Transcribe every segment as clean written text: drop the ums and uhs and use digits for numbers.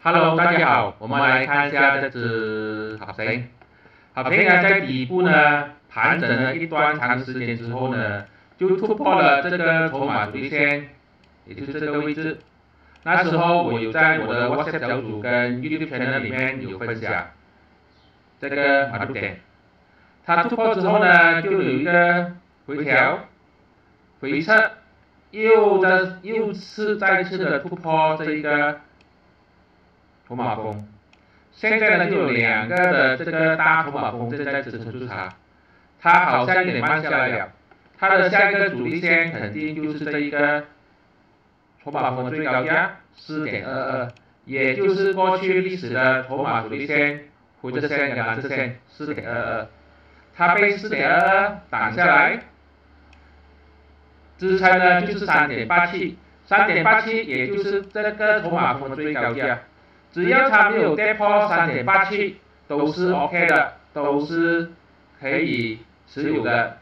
Hello，大家好，我们来看一下这只好评。好评呢，在底部呢盘整了一段长时间之后呢，就突破了这个筹码阻力线，也就是这个位置。那时候我有在我的 WhatsApp 小组跟 YouTube channel 里面有分享这个马路点。它突破之后呢，就有一个回调、回撤，又是再次的突破这一个筹码峰。现在呢，就有两个的这个大筹码峰正在支撑住它好像有点慢下来了。它的下一个阻力线肯定就是这一个筹码峰的最高价4.22，也就是过去历史的筹码阻力线、灰色线跟蓝色线4.22。它被4.22挡下来，支撑呢就是3.87，3.87也就是这个筹码峰的最高价。只要它没有跌破3.87，都是 OK 的，都是可以持有的。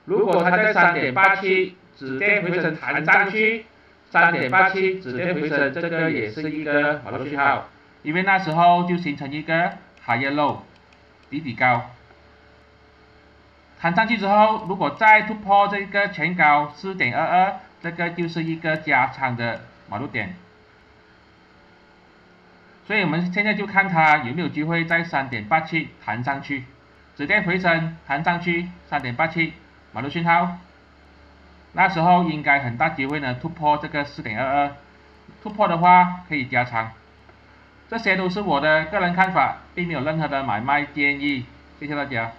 如果它在3.87止跌回升弹上去，3.87止跌回升，这个也是一个马路讯号，因为那时候就形成一个 higher low， 底高。弹上去之后，如果再突破这个前高4.22，这个就是一个加仓的马路点。所以我们现在就看它有没有机会在3.87弹上去，止跌回升弹上去3.87马路讯号，那时候应该很大机会呢突破这个4.22，突破的话可以加仓。这些都是我的个人看法，并没有任何的买卖建议，谢谢大家。